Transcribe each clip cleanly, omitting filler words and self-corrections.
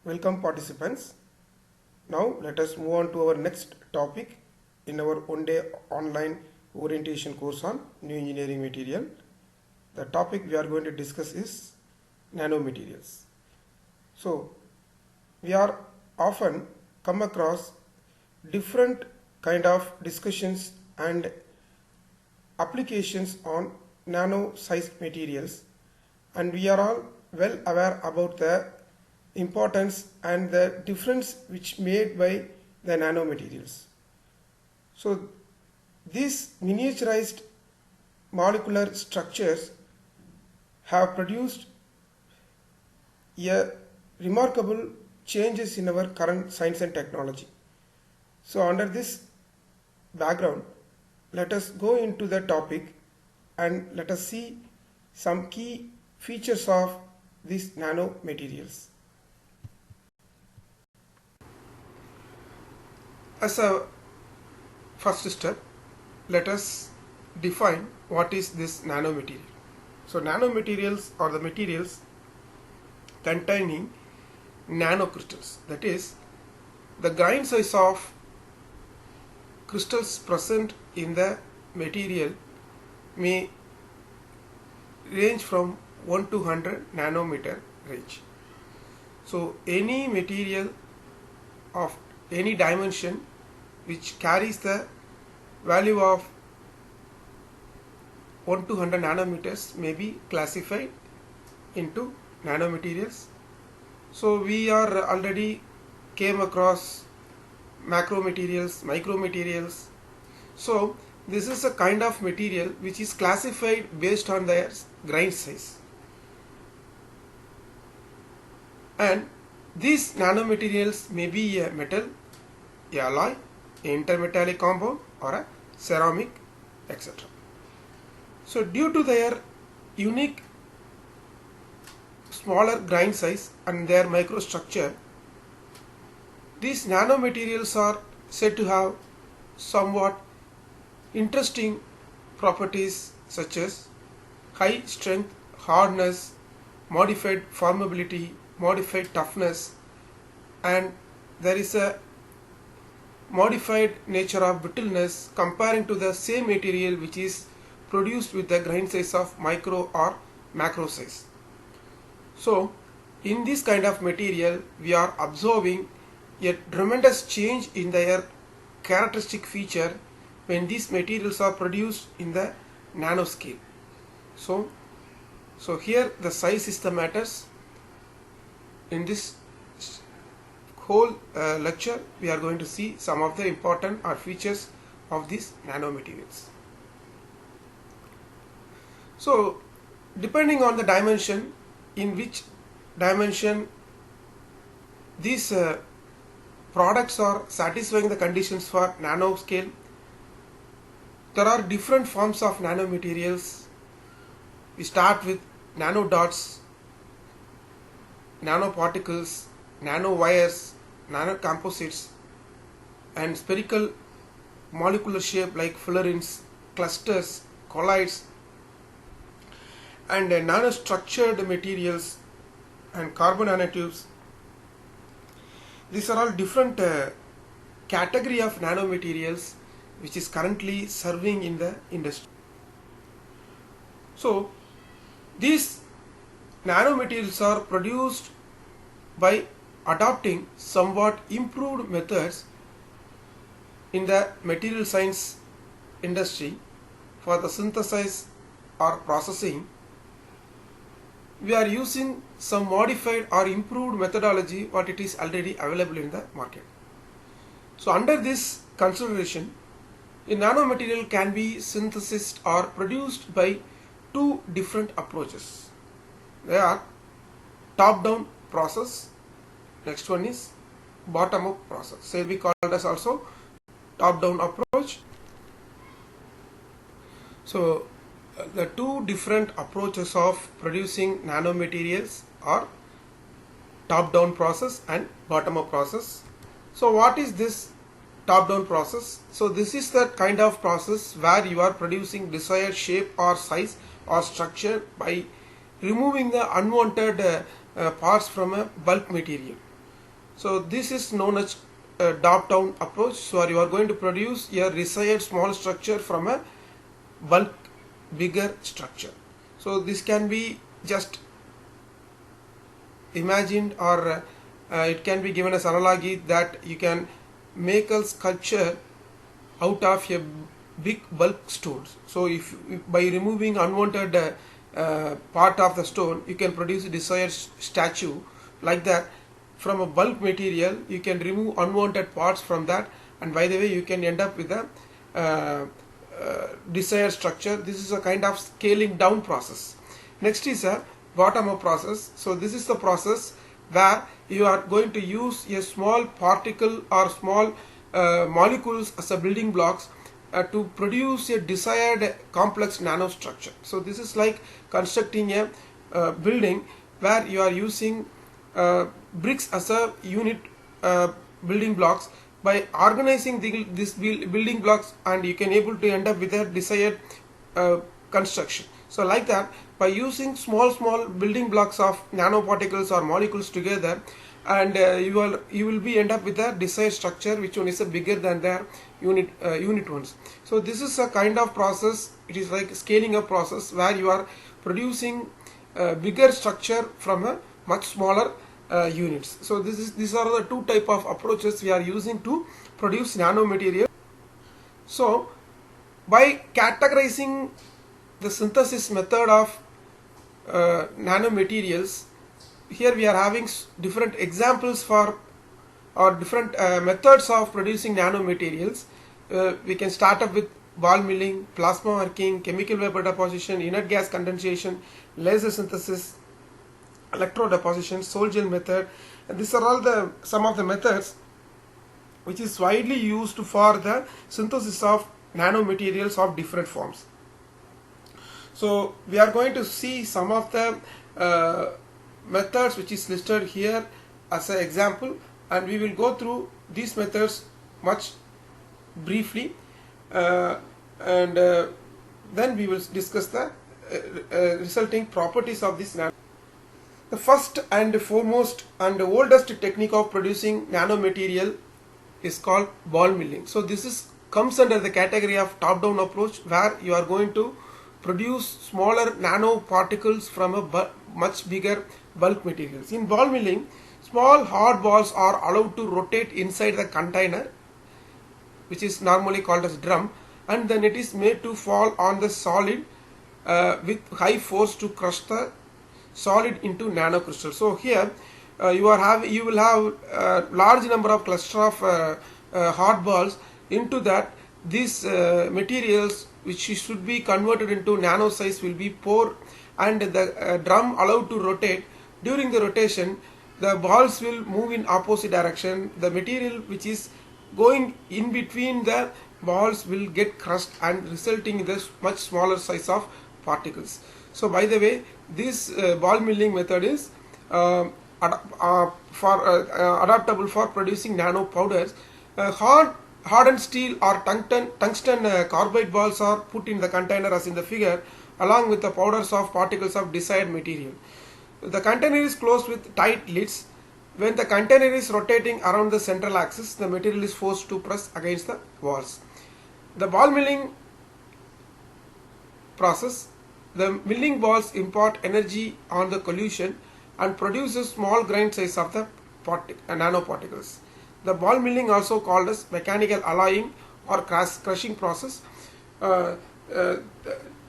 Welcome participants. Now let us move on to our next topic in our one-day online orientation course on new engineering material. The topic we are going to discuss is nanomaterials. So we are often come across different kind of discussions and applications on nano-sized materials, and we are all well aware about the importance and the difference which made by the nanomaterials. So these miniaturized molecular structures have produced a remarkable changes in our current science and technology. So under this background, let us go into the topic and let us see some key features of these nanomaterials. As a first step, let us define what is this nanomaterial. So nanomaterials are the materials containing nanocrystals, that is, the grain size of crystals present in the material may range from 1 to 100 nanometer range. So any material of any dimension which carries the value of 1 to 100 nanometers may be classified into nanomaterials. So we are already came across macromaterials, micromaterials. So this is a kind of material which is classified based on their grain size, and these nanomaterials may be a metal, a alloy, an intermetallic compound, or a ceramic, etc. So due to their unique smaller grain size and their microstructure, these nanomaterials are said to have somewhat interesting properties such as high strength, hardness, modified formability, modified toughness, and there is a modified nature of brittleness comparing to the same material which is produced with the grain size of micro or macro size. So in this kind of material we are observing a tremendous change in their characteristic feature when these materials are produced in the nanoscale. So here the size is the matters. In this whole lecture we are going to see some of the important or features of these nanomaterials. So depending on the dimension, in which dimension these products are satisfying the conditions for nanoscale, there are different forms of nanomaterials. We start with nanodots, nanoparticles, nanowires, nanocomposites, and spherical molecular shape like fullerenes, clusters, colloids, and nanostructured materials and carbon nanotubes. These are all different category of nanomaterials which is currently serving in the industry. So these nanomaterials are produced by adopting somewhat improved methods in the material science industry for the synthesis or processing. We are using some modified or improved methodology what it is already available in the market. So under this consideration, a nanomaterial can be synthesized or produced by two different approaches. They are top-down process, next one is bottom-up process. So we call it as also top-down approach. So the two different approaches of producing nanomaterials are top-down process and bottom-up process. So what is this top-down process? So this is the kind of process where you are producing desired shape or size or structure by removing the unwanted parts from a bulk material. So this is known as a top-down approach. So you are going to produce a desired small structure from a bulk bigger structure. So this can be just imagined, or it can be given as analogy that you can make a sculpture out of a big bulk stones. So if by removing unwanted part of the stone, you can produce a desired statue like that. From a bulk material, you can remove unwanted parts from that, and by the way, you can end up with a desired structure. This is a kind of scaling down process. Next is a bottom up process. So this is the process where you are going to use a small particle or small molecules as a building blocks to produce a desired complex nanostructure. So this is like constructing a building where you are using bricks as a unit building blocks. By organizing this building blocks, and you can able to end up with a desired construction. So like that, by using small building blocks of nanoparticles or molecules together, and you will be end up with a desired structure which one is bigger than their unit ones. So this is a kind of process. It is like scaling up process where you are producing bigger structure from a much smaller units. So these are the two type of approaches we are using to produce nanomaterial. So by categorizing the synthesis method of nanomaterials, here we are having different examples for or different methods of producing nanomaterials. We can start up with ball milling, plasma working, chemical vapor deposition, inert gas condensation, laser synthesis, electrode deposition, sol gel method, and these are all some of the methods which is widely used for the synthesis of nanomaterials of different forms. So we are going to see some of the methods which is listed here as an example, and we will go through these methods much briefly, and then we will discuss the resulting properties of this nano. The first and foremost and the oldest technique of producing nanomaterial is called ball milling. So this comes under the category of top-down approach, where you are going to produce smaller nanoparticles from a much bigger bulk materials. In ball milling, small hard balls are allowed to rotate inside the container, which is normally called as drum, and then it is made to fall on the solid with high force to crush the solid into nanocrystal. So here you will have a large number of cluster of hard balls. Into that, these materials which should be converted into nano size will be poured, and the drum allowed to rotate. During the rotation, the balls will move in opposite direction. The material which is going in between the balls will get crushed and resulting in this much smaller size of particles. So by the way, this ball milling method is adaptable for producing nano powders. Hardened steel or tungsten carbide balls are put in the container as in the figure, along with the powders of particles of desired material. The container is closed with tight lids. When the container is rotating around the central axis, the material is forced to press against the walls. The ball milling process, the milling balls impart energy on the collusion and produces small grain size of the nanoparticles. The ball milling, also called as mechanical alloying or crushing process, the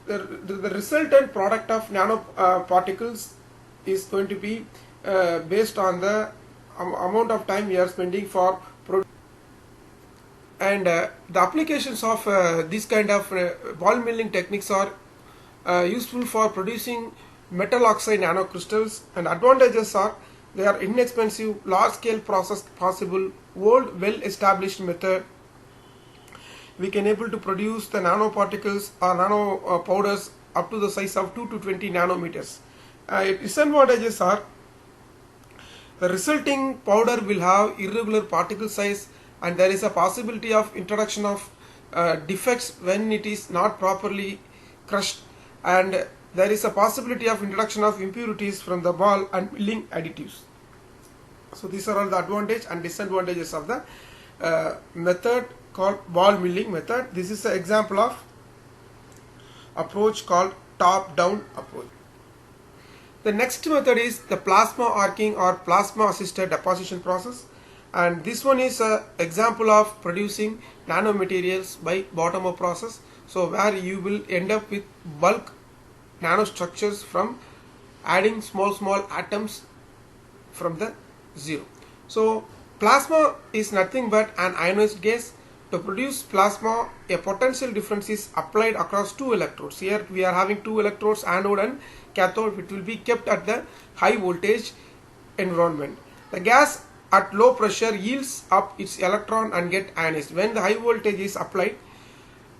resultant product of nanoparticles is going to be based on the amount of time we are spending for production. And the applications of this kind of ball milling techniques are useful for producing metal oxide nanocrystals, and advantages are they are inexpensive, large scale process possible, old well established method. We can able to produce the nanoparticles or nano powders up to the size of 2 to 20 nanometers. Disadvantages are the resulting powder will have irregular particle size, and there is a possibility of introduction of defects when it is not properly crushed, and there is a possibility of introduction of impurities from the ball and milling additives. So these are all the advantages and disadvantages of the method called ball milling method. This is an example of approach called top-down approach. The next method is the plasma arcing or plasma assisted deposition process, and this one is an example of producing nanomaterials by bottom-up process. So where you will end up with bulk nanostructures from adding small atoms from the zero. So plasma is nothing but an ionized gas. To produce plasma, a potential difference is applied across two electrodes. Here we are having two electrodes, anode and cathode. It will be kept at the high voltage environment. The gas at low pressure yields up its electron and get ionized. When the high voltage is applied,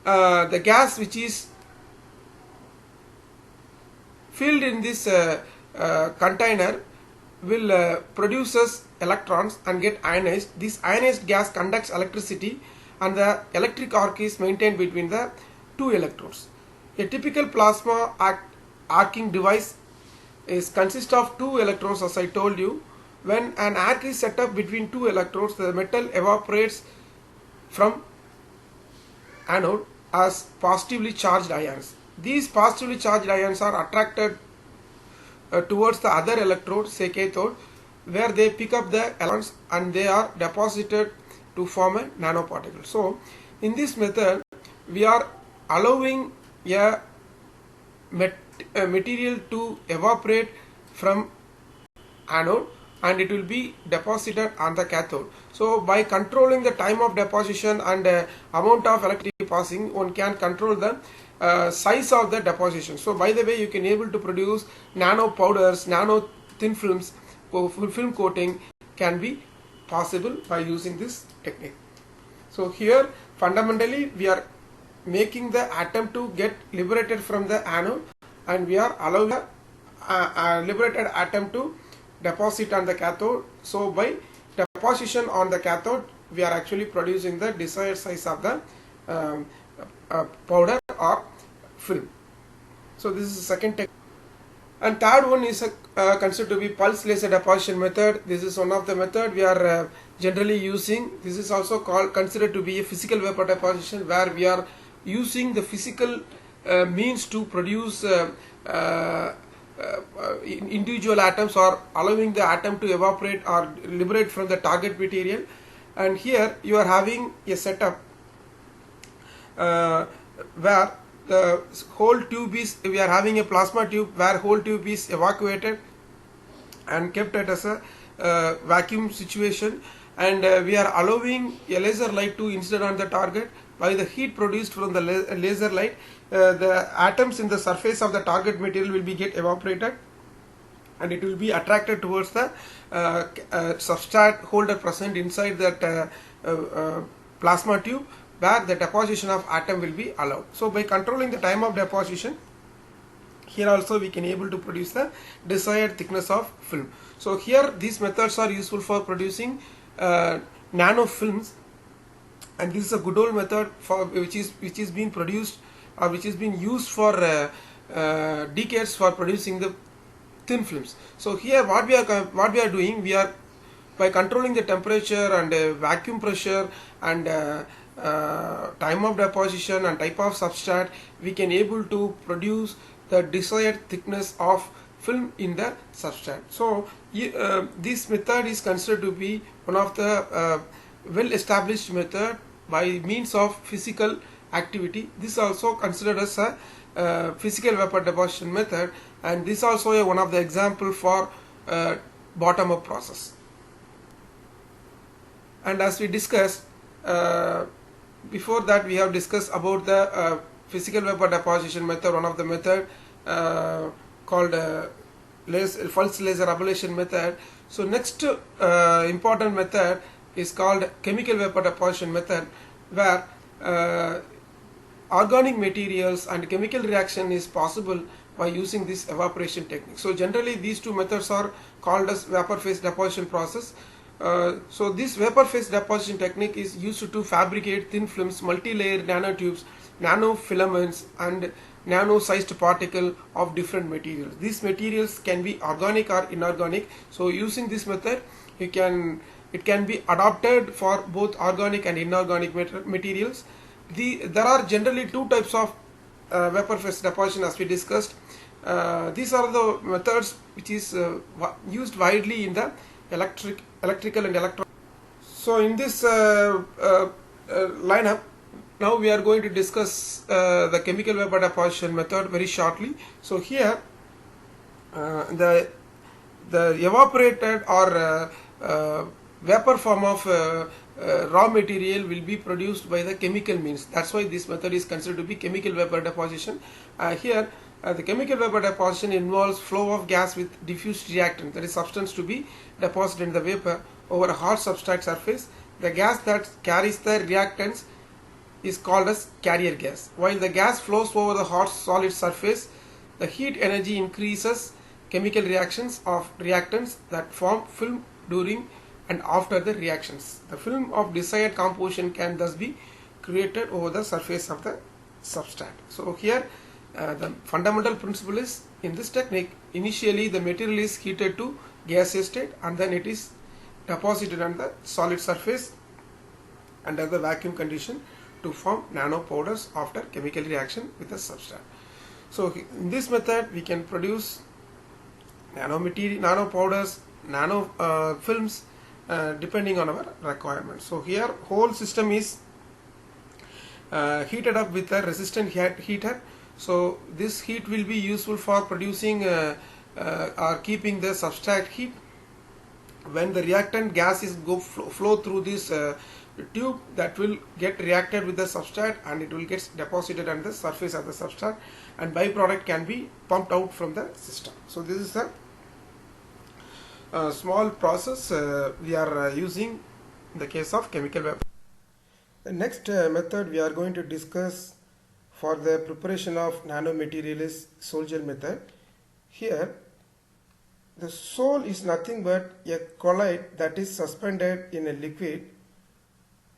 the gas which is filled in this container will produces electrons and get ionized. This ionized gas conducts electricity and the electric arc is maintained between the two electrodes. A typical plasma arcing device consists of two electrodes, as I told you. When an arc is set up between two electrodes, the metal evaporates from anode as positively charged ions. These positively charged ions are attracted towards the other electrode, say cathode, where they pick up the electrons and they are deposited to form a nanoparticle. So in this method we are allowing a material to evaporate from anode and it will be deposited on the cathode. So by controlling the time of deposition and amount of electricity passing, one can control the size of the deposition. So by the way, you can able to produce nano powders, nano thin films. Film coating can be possible by using this technique. So here fundamentally we are making the atom to get liberated from the anode and we are allowing a liberated atom to deposit on the cathode. So by deposition on the cathode we are actually producing the desired size of the powder or film. So this is the second technique. And third one is considered to be pulse laser deposition method. This is one of the method we are generally using. This is also considered to be a physical vapor deposition, where we are using the physical means to produce individual atoms or allowing the atom to evaporate or liberate from the target material. And here you are having a setup where the whole tube is, we are having a plasma tube where whole tube is evacuated and kept at as a vacuum situation, and we are allowing a laser light to incident on the target. By the heat produced from the laser light, the atoms in the surface of the target material will be get evaporated and it will be attracted towards the substrate holder present inside that plasma tube, where the deposition of atom will be allowed. So by controlling the time of deposition, here also we can able to produce the desired thickness of film. So here these methods are useful for producing nano films, and this is a good old method for which is being produced or which is being used for decades for producing the thin films. So here what we are doing, we are by controlling the temperature and vacuum pressure and time of deposition and type of substrate, we can able to produce the desired thickness of film in the substrate. So this method is considered to be one of the well established method by means of physical activity. This also considered as a physical vapor deposition method, and this also one of the example for bottom up process. And as we discussed before that, we have discussed about the physical vapor deposition method, one of the method called pulse laser ablation method. So next important method is called chemical vapor deposition method, where organic materials and chemical reaction is possible by using this evaporation technique. So generally these two methods are called as vapor phase deposition process. So this vapor phase deposition technique is used to fabricate thin films, multi-layer nanotubes, nanofilaments, and nano-sized particle of different materials. These materials can be organic or inorganic. So using this method, it can be adapted for both organic and inorganic materials. There are generally two types of vapor phase deposition, as we discussed. These are the methods which is used widely in the electrical and electron. So in this lineup, now we are going to discuss the chemical vapor deposition method very shortly. So here the evaporated or vapor form of raw material will be produced by the chemical means. That's why this method is considered to be chemical vapor deposition. Here the chemical vapor deposition involves flow of gas with diffused reactant, that is substance to be deposited in the vapor over a hot substrate surface. The gas that carries the reactants is called as carrier gas. While the gas flows over the hot solid surface, the heat energy increases chemical reactions of reactants that form film during and after the reactions. The film of desired composition can thus be created over the surface of the substrate. So here the fundamental principle is, in this technique, initially the material is heated to gaseous state and then it is deposited on the solid surface under the vacuum condition to form nano powders after chemical reaction with the substrate. So in this method we can produce nano powders, nano films depending on our requirement. So here whole system is heated up with a resistant heater. So this heat will be useful for producing or keeping the substrate heat. When the reactant gas is flow through this tube, that will get reacted with the substrate and it will get deposited on the surface of the substrate, and byproduct can be pumped out from the system. So this is a small process we are using in the case of chemical vapor. The next method we are going to discuss for the preparation of nanomaterial is Sol gel method. Here the sol is nothing but a colloid that is suspended in a liquid,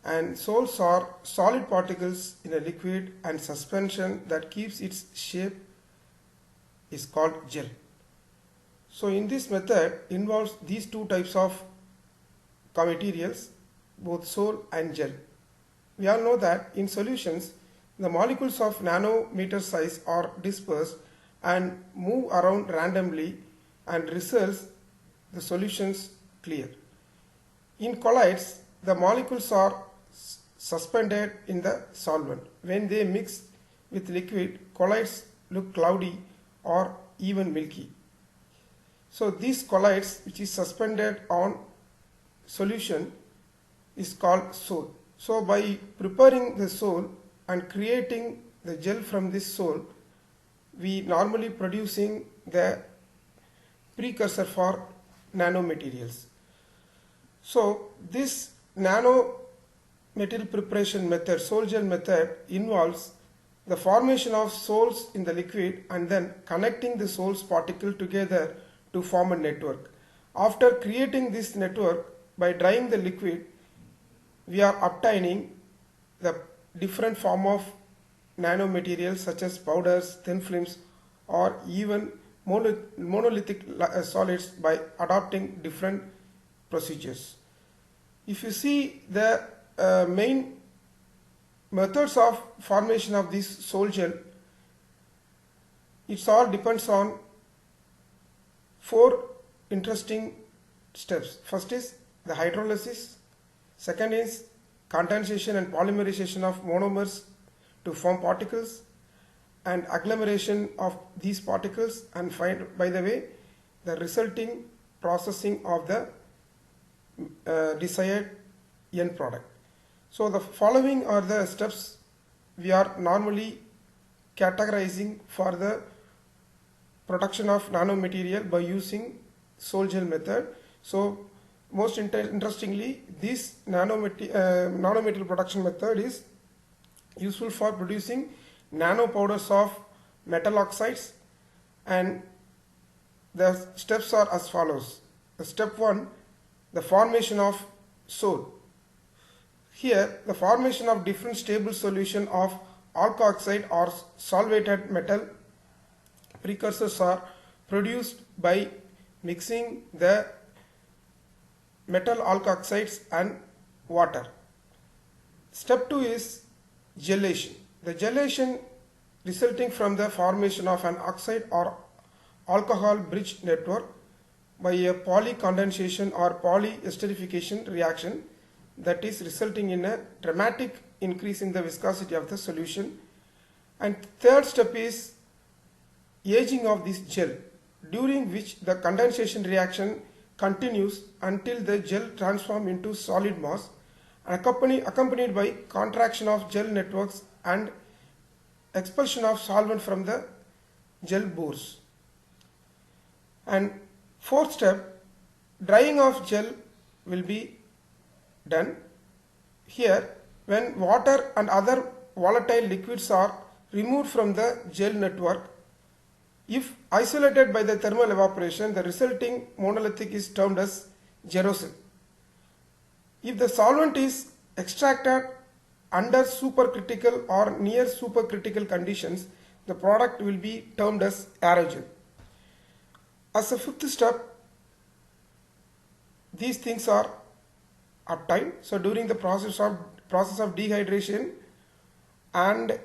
and sols are solid particles in a liquid, and suspension that keeps its shape is called gel. So in this method involves these two types of materials, both sol and gel. We all know that in solutions the molecules of nanometer size are dispersed and move around randomly and results the solutions clear. In colloids, the molecules are suspended in the solvent. When they mix with liquid, colloids look cloudy or even milky. So these colloids, which is suspended on solution, is called sol. So by preparing the sol and creating the gel from this sol, we normally producing the precursor for nanomaterials. So this nanomaterial preparation method, Sol gel method, involves the formation of sols in the liquid and then connecting the sols particle together to form a network. After creating this network, by drying the liquid, we are obtaining the different form of nanomaterials such as powders, thin films, or even monolithic solids by adopting different procedures. If you see the main methods of formation of this Sol gel, it all depends on 4 interesting steps. First is the hydrolysis, second is condensation and polymerization of monomers to form particles, and agglomeration of these particles, and by the way, the resulting processing of the desired end product. So the following are the steps we are normally categorizing for the production of nanomaterial by using Sol gel method. So most interestingly, this nanomaterial production method is useful for producing nano powders of metal oxides, and the steps are as follows. Step 1, the formation of sol. Here the formation of different stable solution of alkoxide or solvated metal precursors are produced by mixing the metal alkoxides and water. Step 2 is gelation. The gelation resulting from the formation of an oxide or alcohol bridge network by a polycondensation or polyesterification reaction that is resulting in a dramatic increase in the viscosity of the solution. And third step is aging of this gel, during which the condensation reaction continues until the gel transforms into solid mass, accompanied by contraction of gel networks and expulsion of solvent from the gel pores. And fourth step, drying of gel will be done. Here, when water and other volatile liquids are removed from the gel network, if isolated by the thermal evaporation, the resulting monolithic is termed as gerosol. If the solvent is extracted under supercritical or near supercritical conditions, the product will be termed as aerogel. As a fifth step, these things are obtained. So during the process of dehydration and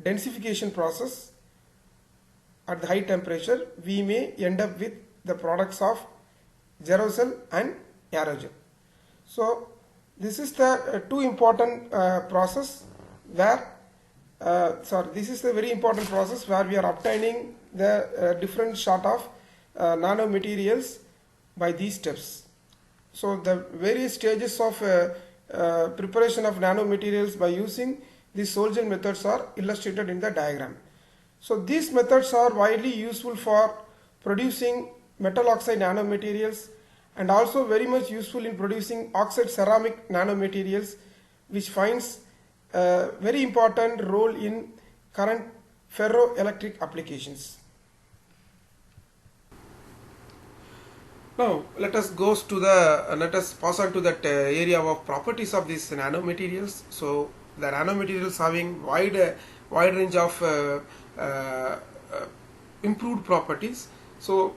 densification process at the high temperature, we may end up with the products of gerosol and aerogel. So this is the two important process where this is the very important process where we are obtaining the different sort of nanomaterials by these steps. So the various stages of preparation of nanomaterials by using these Sol-Gel methods are illustrated in the diagram. So these methods are widely useful for producing metal oxide nanomaterials and also very much useful in producing oxide ceramic nanomaterials, which finds a very important role in current ferroelectric applications. Now let us pass on to that area of properties of these nanomaterials. So the nanomaterials having wide range of improved properties. So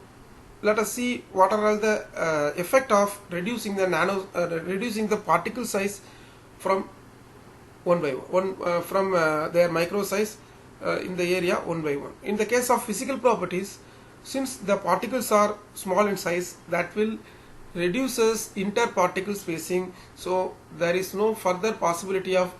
let us see what are all the effect of reducing the particle size from one by one from their micro size in the area one by one. In the case of physical properties, since the particles are small in size, that will reduces interparticle spacing, so there is no further possibility of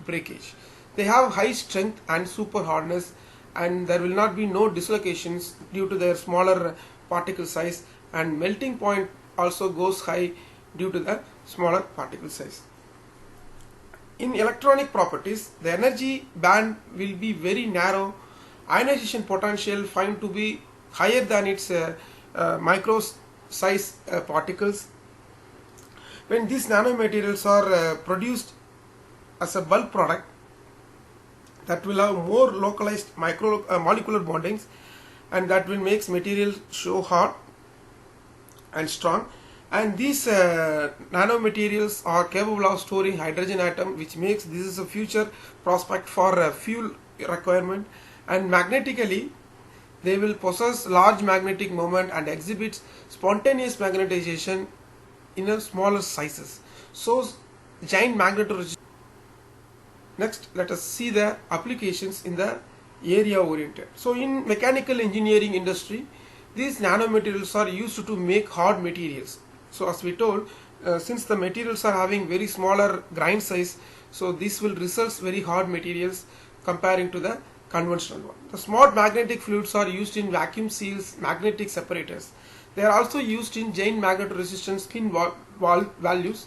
breakage. They have high strength and super hardness, and there will not be no dislocations due to their smaller particle size, and melting point also goes high due to the smaller particle size. In electronic properties, the energy band will be very narrow, ionization potential found to be higher than its micro size particles. When these nanomaterials are produced as a bulk product, that will have more localized molecular bondings, and that will make material show hard and strong. And these nanomaterials are capable of storing hydrogen atom, which makes this is a future prospect for fuel requirement. And magnetically, they will possess large magnetic moment and exhibit spontaneous magnetization in a smaller sizes. So giant magnetoresistance. Next, let us see the applications in the area oriented. So in mechanical engineering industry, these nanomaterials are used to make hard materials. So as we told, since the materials are having very smaller grain size, so this will result very hard materials comparing to the conventional one. The smart magnetic fluids are used in vacuum seals, magnetic separators. They are also used in giant magnetoresistance spin values,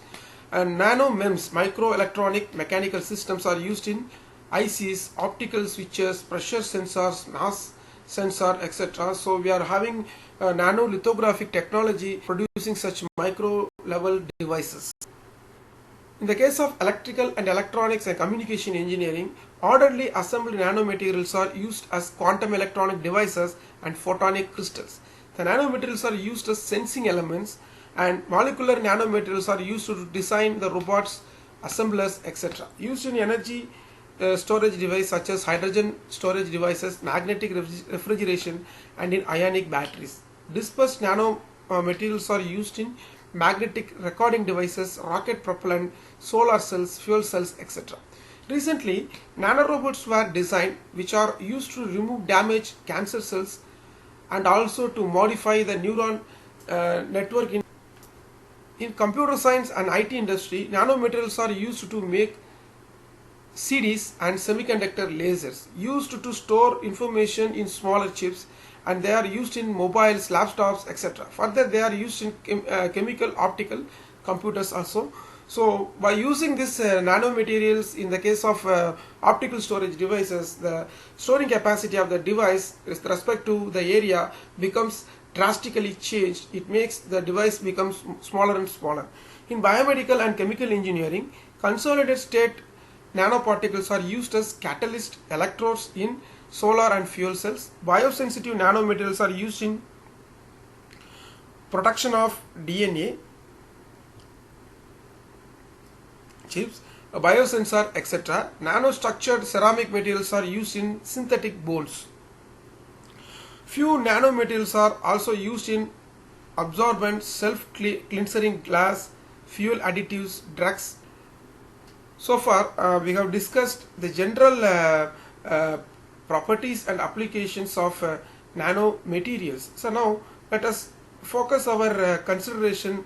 and nano MEMS, microelectronic mechanical systems, are used in ICs, optical switches, pressure sensors, mass sensor, etc. So we are having nano lithographic technology producing such micro level devices. In the case of electrical and electronics and communication engineering, orderly assembled nanomaterials are used as quantum electronic devices and photonic crystals. The nanomaterials are used as sensing elements, and molecular nanomaterials are used to design the robots, assemblers, etc. Used in energy storage devices such as hydrogen storage devices, magnetic refrigeration, and in ionic batteries. Dispersed nano materials are used in magnetic recording devices, rocket propellant, solar cells, fuel cells, etc. Recently, nanorobots were designed which are used to remove damaged cancer cells and also to modify the neuron network. In computer science and IT industry, nanomaterials are used to make CDs and semiconductor lasers used to store information in smaller chips, and they are used in mobiles, laptops, etc. Further, they are used in chemical optical computers also. So by using this nanomaterials in the case of optical storage devices, the storing capacity of the device with respect to the area becomes drastically changed. It makes the device becomes smaller and smaller. In biomedical and chemical engineering, consolidated state nanoparticles are used as catalyst electrodes in solar and fuel cells. Biosensitive nanomaterials are used in production of DNA chips, a biosensor, etc. Nanostructured ceramic materials are used in synthetic bones. Few nanomaterials are also used in absorbent, self-cleansing glass, fuel additives, drugs. So far, we have discussed the general properties and applications of nanomaterials. So now let us focus our consideration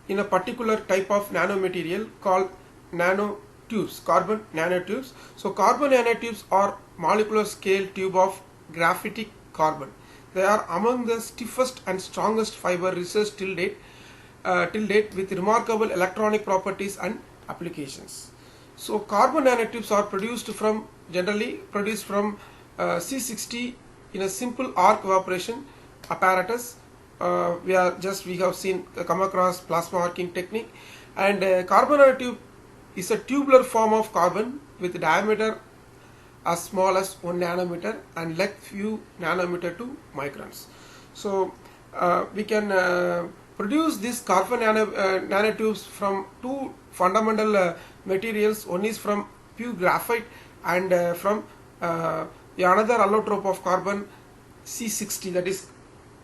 in a particular type of nanomaterial called nanotubes, carbon nanotubes. So carbon nanotubes are molecular scale tube of graphitic carbon. They are among the stiffest and strongest fiber researched till date with remarkable electronic properties and applications. So carbon nanotubes are generally produced from C60 in a simple arc evaporation apparatus. We have come across plasma arcing technique, and carbon nanotube is a tubular form of carbon with diameter as small as 1 nanometer and length few nanometer to microns. So we can produce these carbon nanotubes from two fundamental materials. One is from pure graphite, and from the another allotrope of carbon C60, that is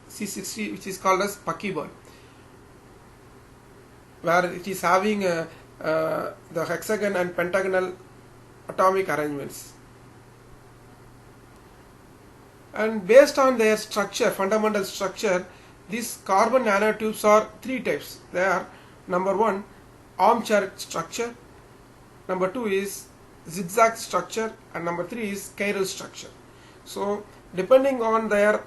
C60, which is called as buckyball, where it is having the hexagon and pentagonal atomic arrangements. And based on their structure, fundamental structure, these carbon nanotubes are three types. They are: number one, armchair structure; number two is zigzag structure; and number three is chiral structure. So depending on their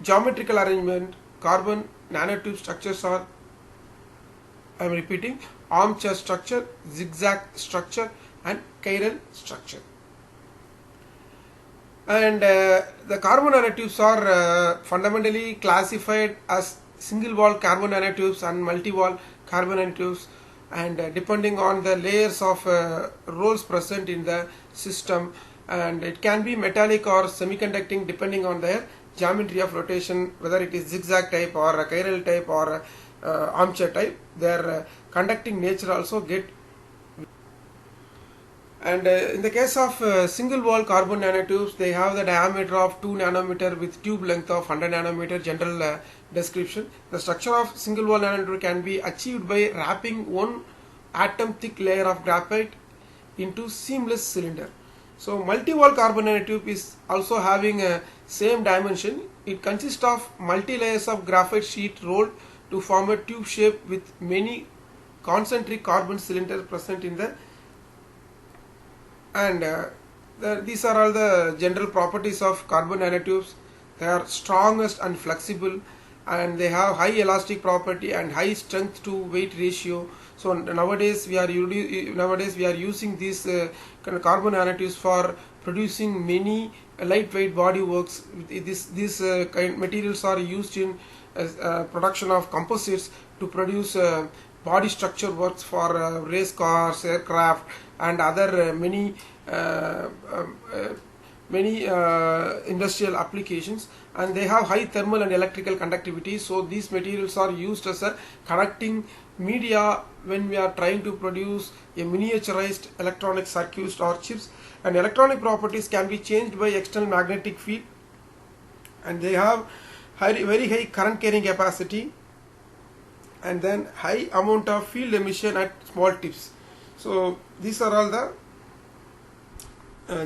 geometrical arrangement, carbon nanotube structures are, I am repeating, armchair structure, zigzag structure, and chiral structure. And the carbon nanotubes are fundamentally classified as single wall carbon nanotubes and multi-wall carbon nanotubes, and depending on the layers of roles present in the system, and it can be metallic or semiconducting depending on their geometry of rotation, whether it is zigzag type or a chiral type or armchair type. Their conducting nature also get. And in the case of single wall carbon nanotubes, they have the diameter of 2 nanometer with tube length of 100 nanometer. General description: the structure of single wall nanotube can be achieved by wrapping one atom thick layer of graphite into seamless cylinder. So multi-wall carbon nanotube is also having a same dimension. It consists of multi layers of graphite sheet rolled to form a tube shape with many concentric carbon cylinders present in the. And these are all the general properties of carbon nanotubes. They are strongest and flexible, and they have high elastic property and high strength to weight ratio. So nowadays we are using these carbon nanotubes for producing many lightweight body works. These materials are used in production of composites to produce body structure works for race cars, aircraft, and other many industrial applications, and they have high thermal and electrical conductivity. So these materials are used as a connecting media when we are trying to produce a miniaturized electronic circuits or chips, and electronic properties can be changed by external magnetic field, and they have very high current carrying capacity, and then high amount of field emission at small tips. So these are all the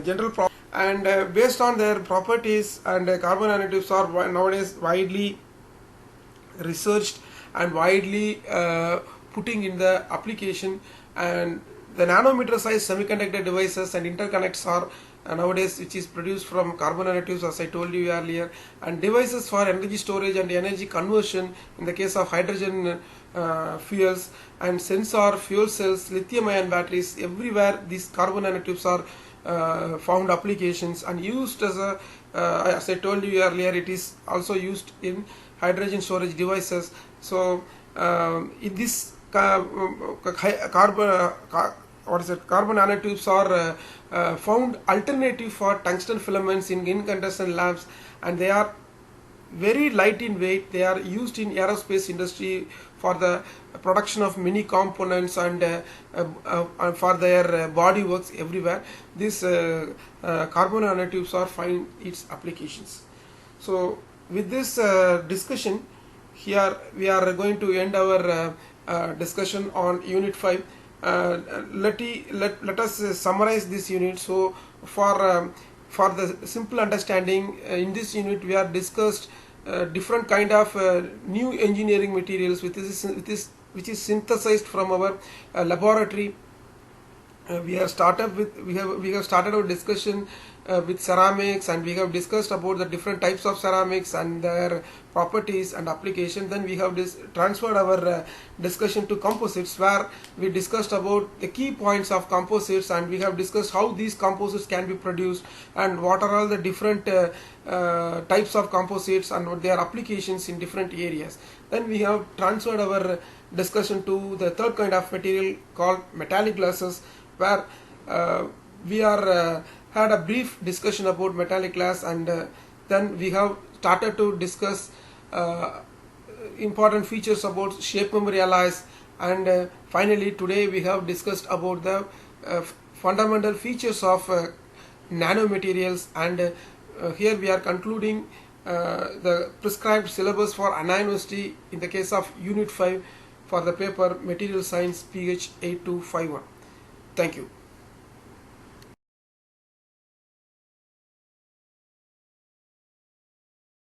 general properties, and based on their properties, and carbon nanotubes are nowadays widely researched and widely putting in the application. And the nanometer size semiconductor devices and interconnects are nowadays which is produced from carbon nanotubes, as I told you earlier, and devices for energy storage and energy conversion in the case of hydrogen fuels, and sensor, fuel cells, lithium ion batteries, everywhere these carbon nanotubes are found applications and used as a as I told you earlier, it is also used in hydrogen storage devices. So in this carbon nanotubes are found alternative for tungsten filaments in incandescent lamps, and they are very light in weight. They are used in aerospace industry for the production of many components, and for their body works everywhere. These carbon nanotubes are find its applications. So with this discussion, here we are going to end our discussion on unit 5. Let us summarize this unit. So for the simple understanding, in this unit we are discussed different kind of new engineering materials which is synthesized from our laboratory. We have started our discussion with ceramics, and we have discussed about the different types of ceramics and their properties and application. Then we have transferred our discussion to composites, where we discussed about the key points of composites, and we have discussed how these composites can be produced and what are all the different types of composites and what their applications in different areas. Then we have transferred our discussion to the third kind of material called metallic glasses, where we are had a brief discussion about metallic glass, and then we have started to discuss important features about shape memory alloys, and finally today we have discussed about the fundamental features of nanomaterials, and here we are concluding the prescribed syllabus for Anna University in the case of unit 5 for the paper Material Science PH 8251. Thank you.